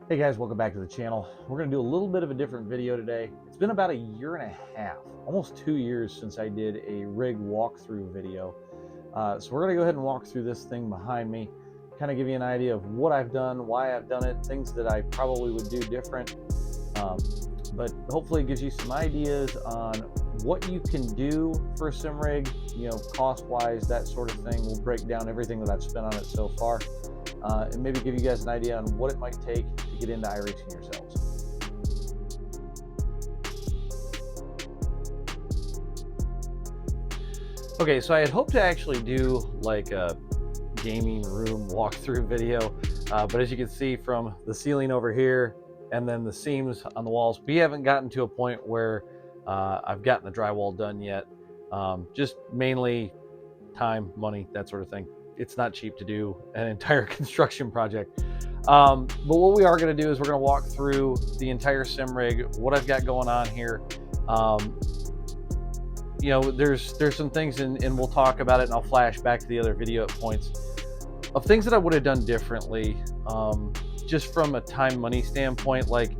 Hey guys, welcome back to the channel. We're going to do a little bit of a different video today. It's been about a year and a half, almost 2 years since I did a rig walkthrough video. So we're going to go ahead and walk through this thing behind me, kind of give you an idea of what I've done, why I've done it, things that I probably would do different. But hopefully it gives you some ideas on what you can do for a sim rig, cost-wise, that sort of thing. We'll break down everything that I've spent on it so far. And maybe give you guys an idea on what it might take to get into iRacing yourselves. Okay, so I had hoped to actually do like a gaming room walkthrough video, but as you can see from the ceiling over here and then the seams on the walls, we haven't gotten to a point where I've gotten the drywall done yet. Just mainly time, money, that sort of thing. It's not cheap to do an entire construction project. But what we are going to do is we're going to walk through the entire sim rig, what I've got going on here. There's some things, and we'll talk about it, and I'll flash back to the other video points of things that I would have done differently, just from a time money standpoint. Like,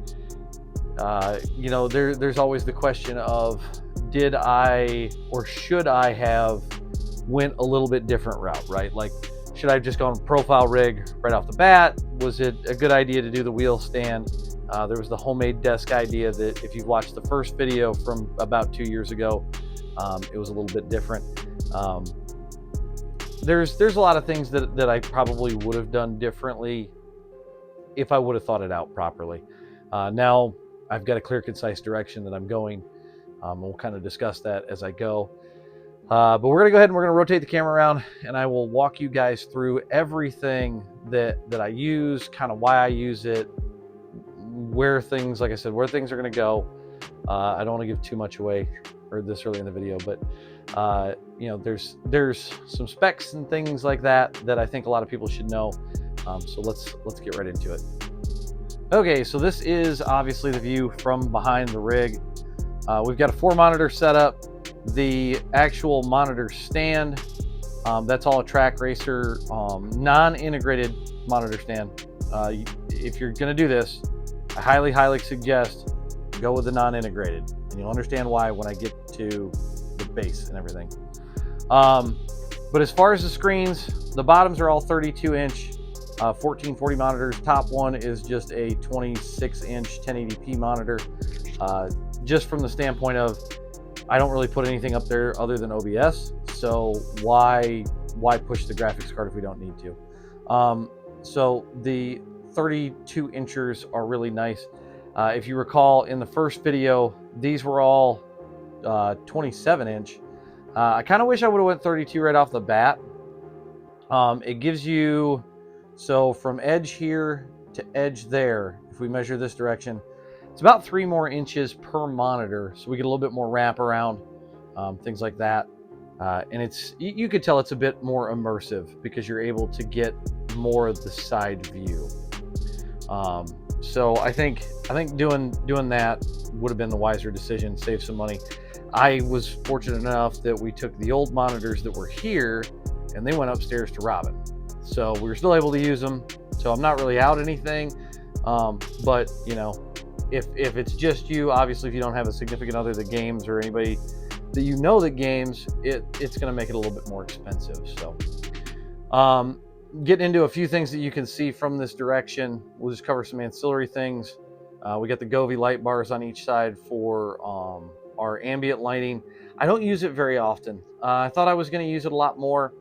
there's always the question of, did I or should I have went a little bit different route, right? Like, should I have just gone profile rig right off the bat? Was it a good idea to do the wheel stand? There was the homemade desk idea that, if you've watched the first video from about 2 years ago, it was a little bit different. There's a lot of things that I probably would have done differently if I would have thought it out properly. Now I've got a clear, concise direction that I'm going. We'll kind of discuss that as I go. But we're gonna go ahead and we're gonna rotate the camera around, and I will walk you guys through everything that I use, kind of why I use it, where things, like I said, where things are gonna go. I don't want to give too much away, or this early in the video, but there's some specs and things like that I think a lot of people should know. So let's get right into it. Okay, so this is obviously the view from behind the rig. We've got a 4-monitor setup. The actual monitor stand, that's all a Trak racer, non-integrated monitor stand. If you're going to do this, I highly suggest go with the non-integrated, and you'll understand why when I get to the base and everything. But as far as the screens, the bottoms are all 32-inch 1440 monitors. Top one is just a 26-inch 1080p monitor. Just from the standpoint of, I don't really put anything up there other than OBS, so why push the graphics card if we don't need to? So the 32 inchers are really nice. If you recall, in the first video, these were all 27-inch. I kind of wish I would have went 32 right off the bat. It gives you, so from edge here to edge there, if we measure this direction, it's about 3 more inches per monitor, so we get a little bit more wraparound, things like that. And you could tell it's a bit more immersive because you're able to get more of the side view. So I think doing that would have been the wiser decision, save some money. I was fortunate enough that we took the old monitors that were here and they went upstairs to Robin, so we were still able to use them. So I'm not really out anything, but if it's just you, obviously, if you don't have a significant other that games or anybody that that games, it's going to make it a little bit more expensive. So getting into a few things that you can see from this direction, we'll just cover some ancillary things. We got the Govee light bars on each side for our ambient lighting. I don't use it very often. I thought I was going to use it a lot more.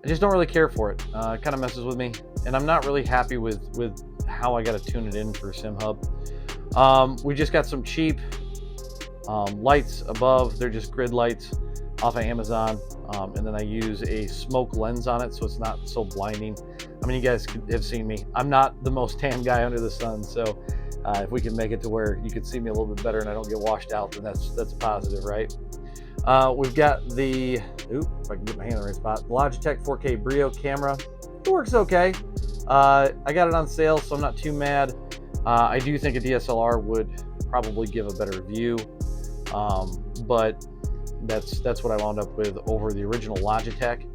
I just don't really care for it. It kind of messes with me, and I'm not really happy with how I got to tune it in for SimHub. We just got some cheap lights above. They're just grid lights off of Amazon, and then I use a smoke lens on it so it's not so blinding. I mean, you guys have seen me. I'm not the most tan guy under the sun, so if we can make it to where you can see me a little bit better and I don't get washed out, then that's a positive, right? We've got the, if I can get my hand in the right spot, the Logitech 4K Brio camera. It works okay. I got it on sale, so I'm not too mad. I do think a DSLR would probably give a better view, but that's what I wound up with over the original Logitech.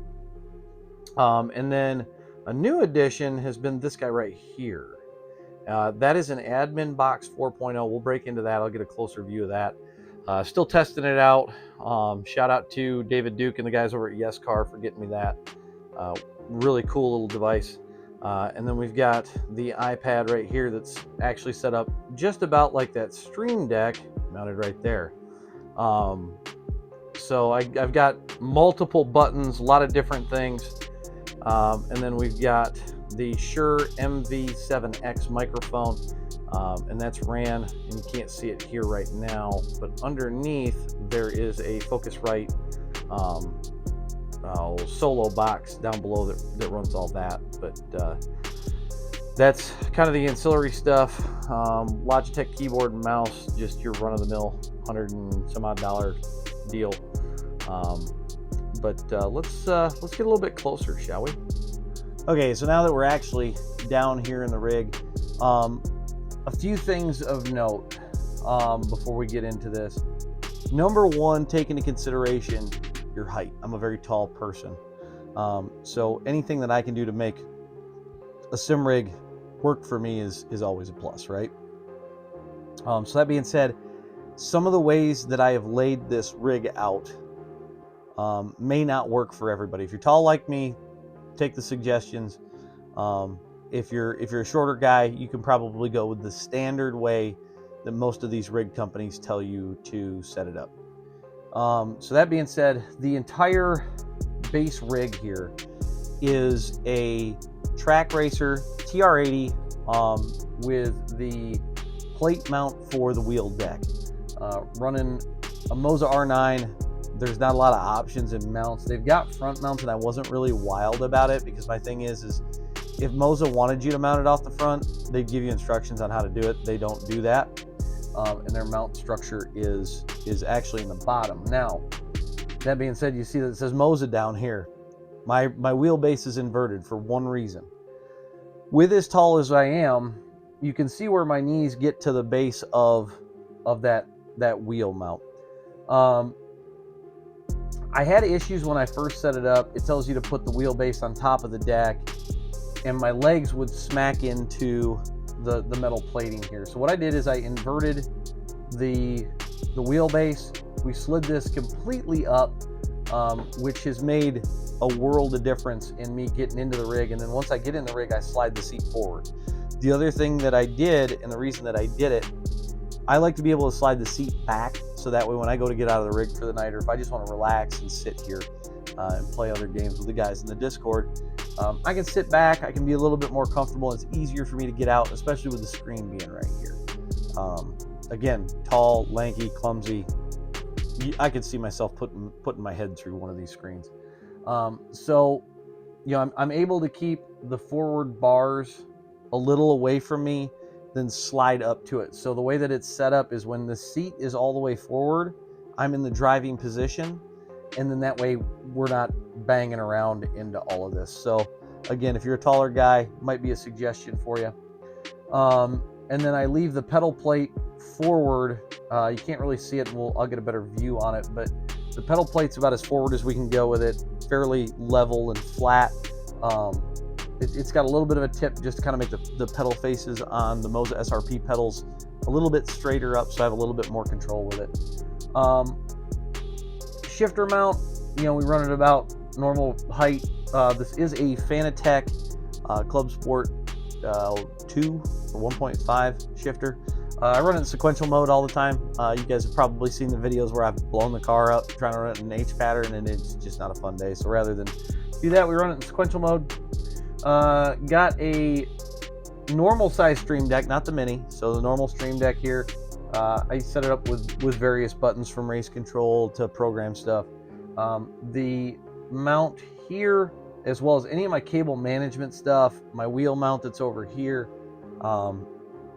And then a new addition has been this guy right here. That is an admin box 4.0. We'll break into that. I'll get a closer view of that. Still testing it out. Shout out to David Duke and the guys over at Yes Car for getting me that. Really cool little device. And then we've got the iPad right here that's actually set up just about like that Stream Deck mounted right there. So I've got multiple buttons, a lot of different things. And then we've got the Shure MV7X microphone, and that's ran, and you can't see it here right now, but underneath there is a Focusrite solo box down below that runs all that. But that's kind of the ancillary stuff. Logitech keyboard and mouse, just your run-of-the-mill $100 and some odd deal. But let's get a little bit closer, shall we? Okay, so now that we're actually down here in the rig, a few things of note before we get into this. Number one, take into consideration your height. I'm a very tall person, so anything that I can do to make a sim rig work for me is always a plus, right? So that being said, some of the ways that I have laid this rig out may not work for everybody. If you're tall like me, take the suggestions. If you're a shorter guy, you can probably go with the standard way that most of these rig companies tell you to set it up. So that being said, the entire base rig here is a Trak Racer TR80 with the plate mount for the wheel deck. Running a Moza R9. There's not a lot of options in mounts. They've got front mounts, and I wasn't really wild about it because my thing is if Moza wanted you to mount it off the front, they'd give you instructions on how to do it. They don't do that, and their mount structure is actually in the bottom. Now, that being said, you see that it says Moza down here. My wheelbase is inverted for one reason. With as tall as I am, you can see where my knees get to the base of that wheel mount. I had issues when I first set it up. It tells you to put the wheelbase on top of the deck, and my legs would smack into the metal plating here. So what I did is I inverted the wheelbase. We slid this completely up, which has made a world of difference in me getting into the rig. And then once I get in the rig, I slide the seat forward. The other thing that I did, and the reason that I did it, I like to be able to slide the seat back, so that way when I go to get out of the rig for the night, or if I just want to relax and sit here and play other games with the guys in the Discord, I can sit back, I can be a little bit more comfortable, and it's easier for me to get out, especially with the screen being right here. Again, tall, lanky, clumsy. I could see myself putting my head through one of these screens. So, you know, I'm able to keep the forward bars a little away from me, then slide up to it. So the way that it's set up is when the seat is all the way forward, I'm in the driving position, and then that way we're not banging around into all of this. So again, if you're a taller guy, might be a suggestion for you. And then I leave the pedal plate forward. You can't really see it, and I'll get a better view on it, but the pedal plate's about as forward as we can go with it, fairly level and flat. It's got a little bit of a tip just to kind of make the pedal faces on the Moza SRP pedals a little bit straighter up, so I have a little bit more control with it. Shifter mount, you know, we run it about normal height. This is a Fanatec Club Sport 2 or 1.5 shifter. I run it in sequential mode all the time. You guys have probably seen the videos where I've blown the car up trying to run it in H pattern, and it's just not a fun day. So rather than do that, we run it in sequential mode. Got a normal size Stream Deck, not the mini. So the normal Stream Deck here, I set it up with various buttons from race control to program stuff. The mount here, as well as any of my cable management stuff, my wheel mount that's over here,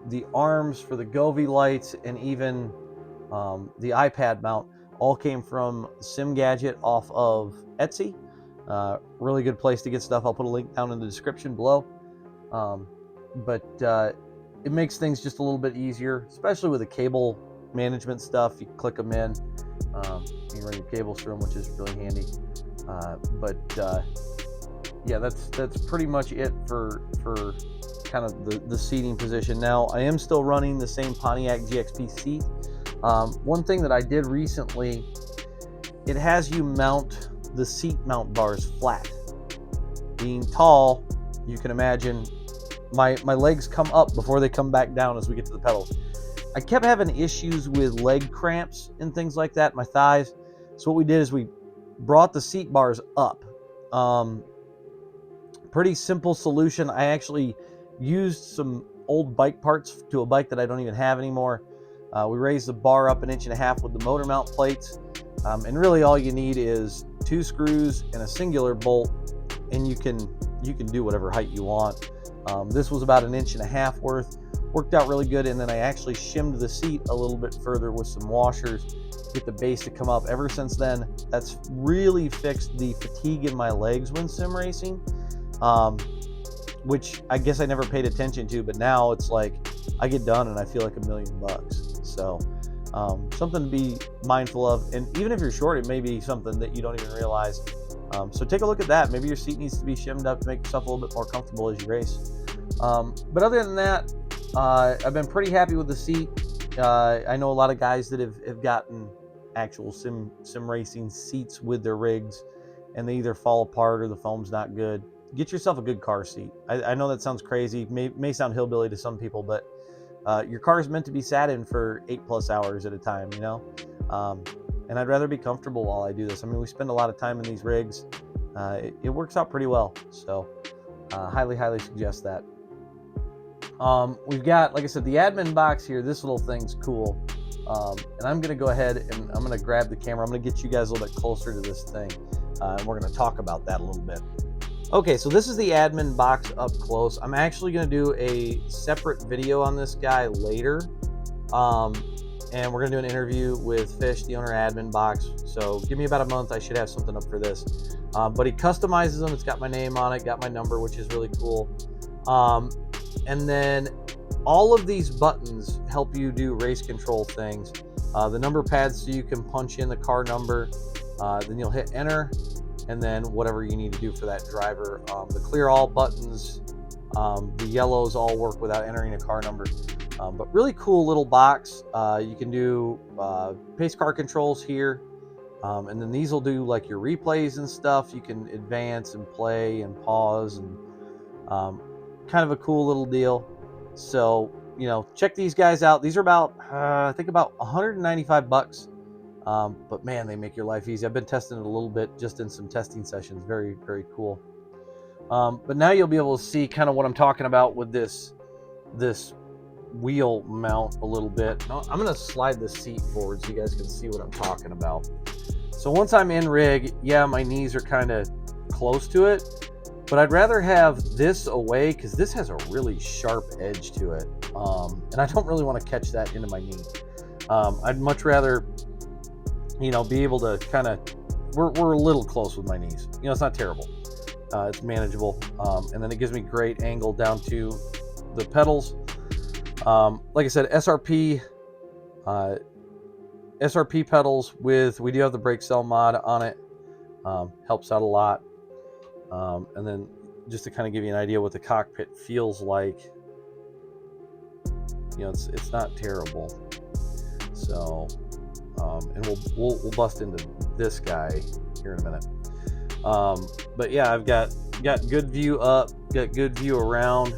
the arms for the Govee lights, and even the iPad mount all came from Sim Gadget off of Etsy. Really good place to get stuff. I'll put a link down in the description below. But it makes things just a little bit easier, especially with the cable management stuff. You click them in, you run your cables through them, which is really handy. Yeah, that's pretty much it for kind of the seating position. Now, I am still running the same Pontiac GXP seat. One thing that I did recently, it has you mount the seat mount bars flat. Being tall, you can imagine my legs come up before they come back down as we get to the pedals. I kept having issues with leg cramps and things like that, my thighs. So what we did is we brought the seat bars up. Pretty simple solution. I actually used some old bike parts to a bike that I don't even have anymore. We raised the bar up 1.5 inches with the motor mount plates. And really all you need is 2 screws and a singular bolt, and you can do whatever height you want. This was about 1.5 inches worth. Worked out really good, and then I actually shimmed the seat a little bit further with some washers to get the base to come up. Ever since then, that's really fixed the fatigue in my legs when sim racing, which I guess I never paid attention to, but now it's like I get done and I feel like $1 million. So something to be mindful of, and even if you're short, it may be something that you don't even realize. So take a look at that. Maybe your seat needs to be shimmed up to make yourself a little bit more comfortable as you race. But other than that, I've been pretty happy with the seat. I know a lot of guys that have gotten actual sim racing seats with their rigs, and they either fall apart or the foam's not good. Get yourself a good car seat. I know that sounds crazy, may sound hillbilly to some people, but your car is meant to be sat in for 8+ hours at a time, you know? And I'd rather be comfortable while I do this. I mean, we spend a lot of time in these rigs. It works out pretty well. So highly suggest that. We've got, like I said, the admin box here. This little thing's cool. And I'm going to go ahead and I'm going to grab the camera. I'm going to get you guys a little bit closer to this thing. And we're going to talk about that a little bit. Okay, so this is the admin box up close. I'm actually going to do a separate video on this guy later. And we're going to do an interview with Fish, the owner of admin box. So give me about a month. I should have something up for this. But he customizes them. It's got my name on it, got my number, which is really cool. And then all of these buttons help you do race control things. The number pads, so you can punch in the car number, then you'll hit enter, and then whatever you need to do for that driver. The clear all buttons, the yellows all work without entering a car number. But really cool little box. You can do pace car controls here, and then these will do like your replays and stuff. You can advance and play and pause, and kind of a cool little deal. So, you know, check these guys out. These are about I think about $195. But man, they make your life easy. I've been testing it a little bit just in some testing sessions. Very cool. But now you'll be able to see kind of what I'm talking about with this wheel mount a little bit. I'm going to slide the seat forward so you guys can see what I'm talking about. So once I'm in rig, yeah, my knees are kind of close to it, but I'd rather have this away because this has a really sharp edge to it. And I don't really want to catch that into my knee. I'd much rather, you know, be able to kind of, we're a little close with my knees. You know, it's not terrible. It's manageable. And then it gives me great angle down to the pedals. Like I said, SRP pedals we do have the brake cell mod on it. Helps out a lot. And then just to kind of give you an idea what the cockpit feels like, you know, it's not terrible. So, and we'll bust into this guy here in a minute. But yeah, I've got good view up, got good view around.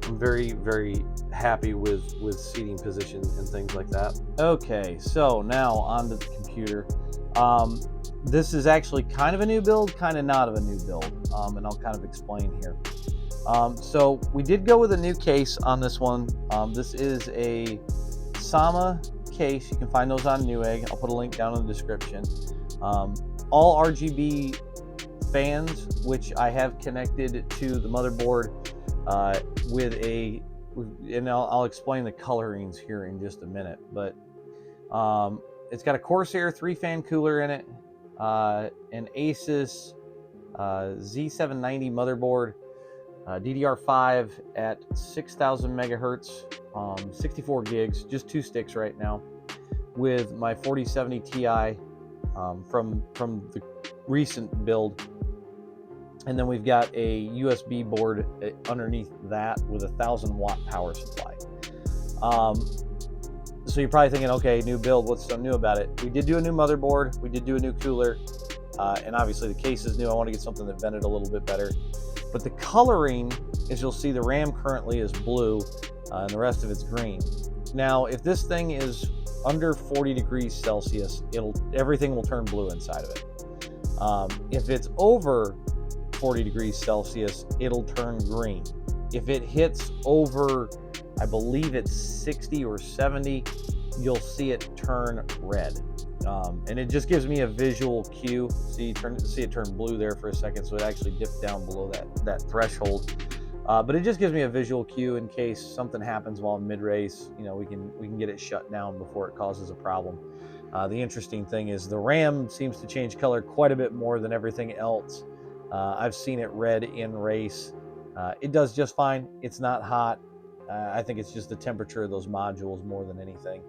I'm very happy with seating position and things like that. Okay, so now onto the computer. This is actually kind of a new build, kind of not of a new build, and I'll kind of explain here. So we did go with a new case on this one. This is a Sama case. You can find those on Newegg. I'll put a link down in the description. All RGB fans, which I have connected to the motherboard and I'll explain the colorings here in just a minute, but it's got a Corsair 3-fan cooler in it, an ASUS Z790 motherboard, DDR5 at 6,000 megahertz, 64 gigs, just 2 sticks right now, with my 4070 Ti from the recent build. And then we've got a USB board underneath that with a 1,000-watt power supply. So you're probably thinking, okay, new build, what's so new about it? We did do a new motherboard, we did do a new cooler, and obviously the case is new. I want to get something that vented a little bit better. But the coloring, as you'll see, the RAM currently is blue, and the rest of it's green. Now, if this thing is under 40 degrees Celsius, everything will turn blue inside of it. If it's over 40 degrees Celsius, it'll turn green. If it hits over, I believe it's 60 or 70, you'll see it turn red. And it just gives me a visual cue. See it turn blue there for a second, so it actually dipped down below that threshold. But it just gives me a visual cue in case something happens while I'm mid-race. You know, we can get it shut down before it causes a problem. The interesting thing is the RAM seems to change color quite a bit more than everything else. I've seen it red in race. It does just fine. It's not hot. I think it's just the temperature of those modules more than anything.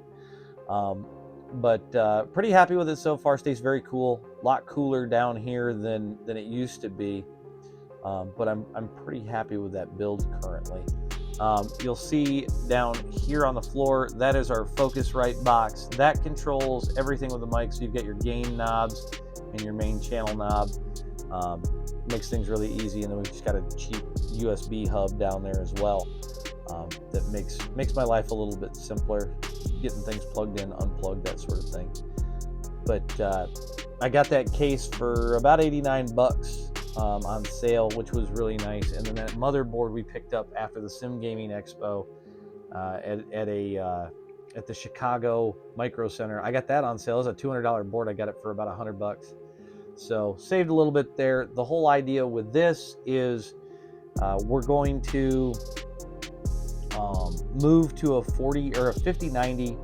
But pretty happy with it so far. Stays very cool. A lot cooler down here than it used to be. But I'm pretty happy with that build currently. You'll see down here on the floor, that is our Focusrite box. That controls everything with the mic. So you've got your gain knobs and your main channel knob. Makes things really easy. And then we've just got a cheap USB hub down there as well. That makes my life a little bit simpler, getting things plugged in, unplugged, that sort of thing. But I got that case for about 89 bucks on sale, which was really nice. And then that motherboard we picked up after the Sim Gaming Expo at the Chicago Micro Center. I got that on sale. It was a $200 board. I got it for about 100 bucks. So saved a little bit there. The whole idea with this is we're going to move to a 40 or a 5090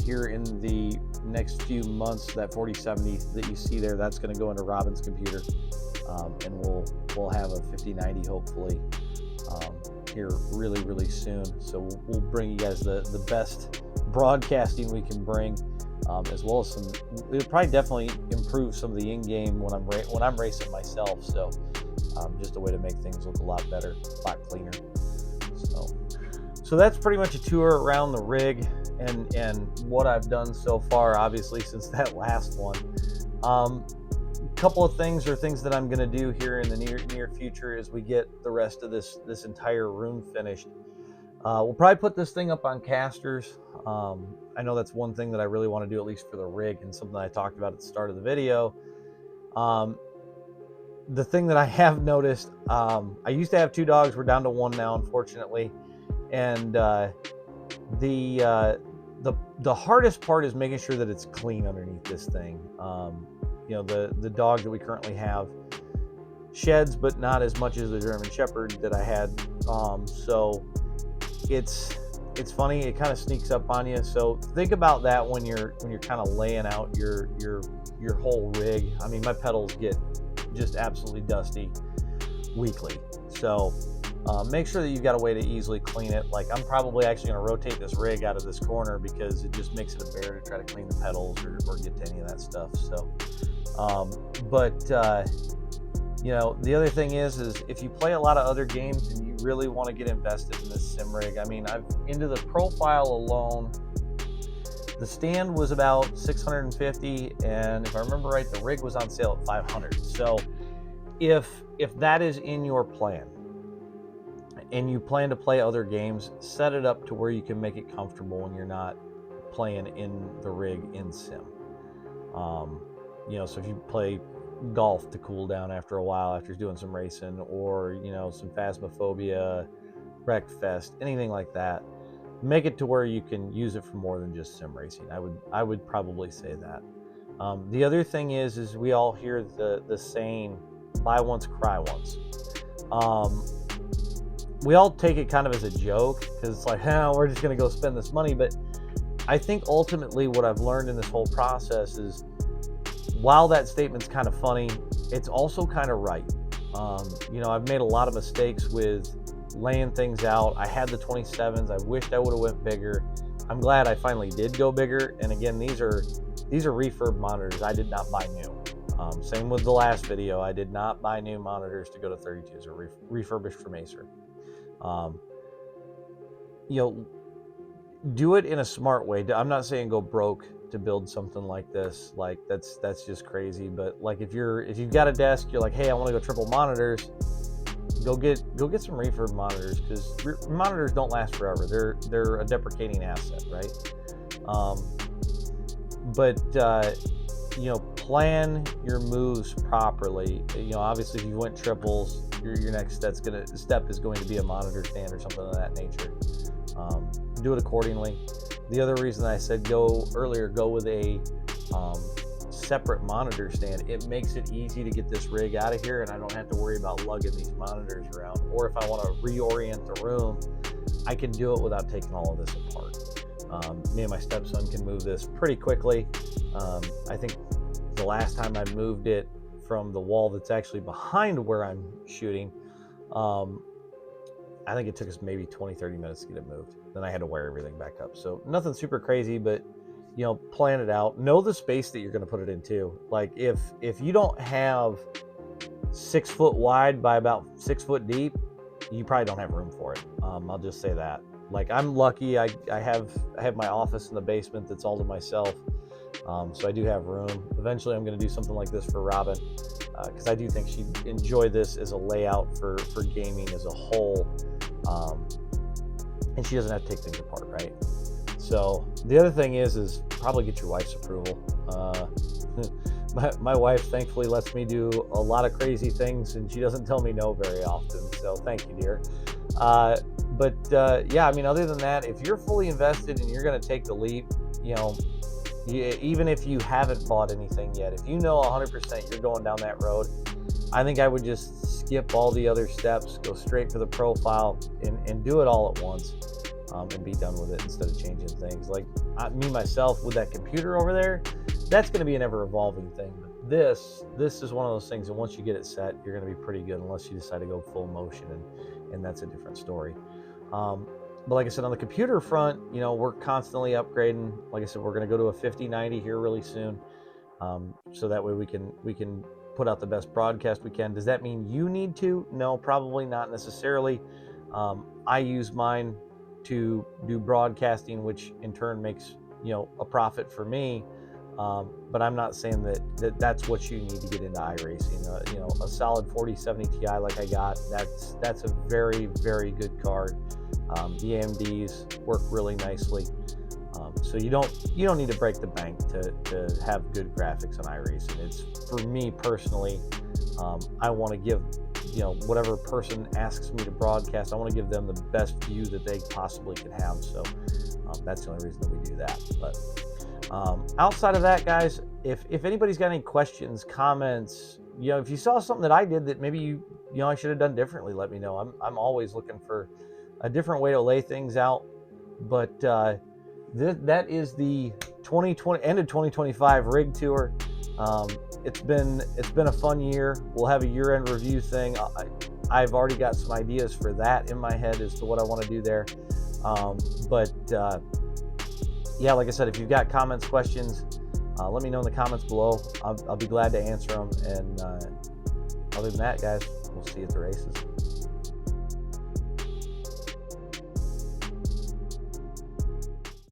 here in the next few months. That 4070 that you see there, that's going to go into Robin's computer, and we'll have a 5090 hopefully here really soon. So we'll bring you guys the best broadcasting we can bring, as well as some. It'll probably definitely improve some of the in-game when I'm racing myself. So just a way to make things look a lot better, a lot cleaner. So that's pretty much a tour around the rig and what I've done so far, obviously, since that last one. A couple of things that I'm going to do here in the near future as we get the rest of this entire room finished. We'll probably put this thing up on casters. I know that's one thing that I really want to do, at least for the rig, and something I talked about at the start of the video. The thing that I have noticed, I used to have 2 dogs. We're down to 1 now, unfortunately. And the hardest part is making sure that it's clean underneath this thing. You know, the dog that we currently have sheds, but not as much as the German Shepherd that I had. So it's funny. It kind of sneaks up on you. So think about that when you're kind of laying out your whole rig. I mean, my pedals get just absolutely dusty weekly. So make sure that you've got a way to easily clean it. Like, I'm probably actually going to rotate this rig out of this corner because it just makes it a bear to try to clean the pedals or get to any of that stuff. So, you know, the other thing is if you play a lot of other games and you really want to get invested in this sim rig, I mean, into the profile alone, the stand was about $650, and if I remember right, the rig was on sale at $500. So if that is in your plan, and you plan to play other games, set it up to where you can make it comfortable when you're not playing in the rig in sim. You know, so if you play golf to cool down after a while after doing some racing, or, you know, some Phasmophobia, Wreckfest, anything like that, make it to where you can use it for more than just sim racing. I would probably say that. The other thing is we all hear the saying, buy once, cry once. We all take it kind of as a joke because it's like, we're just going to go spend this money. But I think ultimately what I've learned in this whole process is, while that statement's kind of funny, it's also kind of right. You know, I've made a lot of mistakes with laying things out. I had the 27s. I wished I would have went bigger. I'm glad I finally did go bigger. And again, these are refurb monitors. I did not buy new. Same with the last video. I did not buy new monitors to go to 32s or refurbished from ACER. You know, do it in a smart way. I'm not saying go broke to build something like this. Like that's just crazy. But like if you've got a desk, you're like, hey, I want to go triple monitors. Go get some refurb monitors, because monitors don't last forever. They're a deprecating asset, right? You know, plan your moves properly. You know, obviously if you went triples, your next step is going to be a monitor stand or something of that nature. Do it accordingly. The other reason I said go with a separate monitor stand. It makes it easy to get this rig out of here, and I don't have to worry about lugging these monitors around. Or if I want to reorient the room, I can do it without taking all of this apart. Me and my stepson can move this pretty quickly. I think the last time I moved it from the wall that's actually behind where I'm shooting, I think it took us maybe 20-30 minutes to get it moved. Then I had to wire everything back up. So nothing super crazy, but you know, plan it out. Know the space that you're going to put it into. Like if you don't have 6 foot wide by about 6 foot deep, you probably don't have room for it. I'll just say that. Like I'm lucky. I have my office in the basement that's all to myself. So I do have room. Eventually I'm going to do something like this for Robin, because I do think she'd enjoy this as a layout for gaming as a whole. And she doesn't have to take things apart, right? So the other thing is probably get your wife's approval. My wife thankfully lets me do a lot of crazy things, and she doesn't tell me no very often. So thank you, dear. Yeah, I mean, other than that, if you're fully invested and you're going to take the leap, you know, even if you haven't bought anything yet, if you know 100% you're going down that road, I think I would just skip all the other steps, go straight for the profile, and do it all at once, and be done with it instead of changing things. Like me myself with that computer over there, that's going to be an ever-evolving thing. But this is one of those things that once you get it set, you're going to be pretty good, unless you decide to go full motion, and that's a different story. But like I said, on the computer front, you know, we're constantly upgrading. Like I said, we're going to go to a 5090 here really soon, so that way we can put out the best broadcast we can. Does that mean you need to? No, probably not necessarily. I use mine to do broadcasting, which in turn makes, you know, a profit for me. But I'm not saying that's what you need to get into iRacing. You know, a solid 4070 Ti like I got, that's a very, very good card. The AMDs work really nicely. So you don't need to break the bank to have good graphics on iRacing. It's, for me personally, I want to give, you know, whatever person asks me to broadcast, I want to give them the best view that they possibly can have. So that's the only reason that we do that. But outside of that, guys, if anybody's got any questions, comments, you know, if you saw something that I did that maybe you know I should have done differently, let me know. I'm always looking for a different way to lay things out. But that is the 2020 end of 2025 rig tour. It's been a fun year. We'll have a year-end review thing. I've already got some ideas for that in my head as to what I want to do there. Yeah, like I said, if you've got comments, questions, let me know in the comments below. I'll be glad to answer them. And other than that, guys, we'll see you at the races.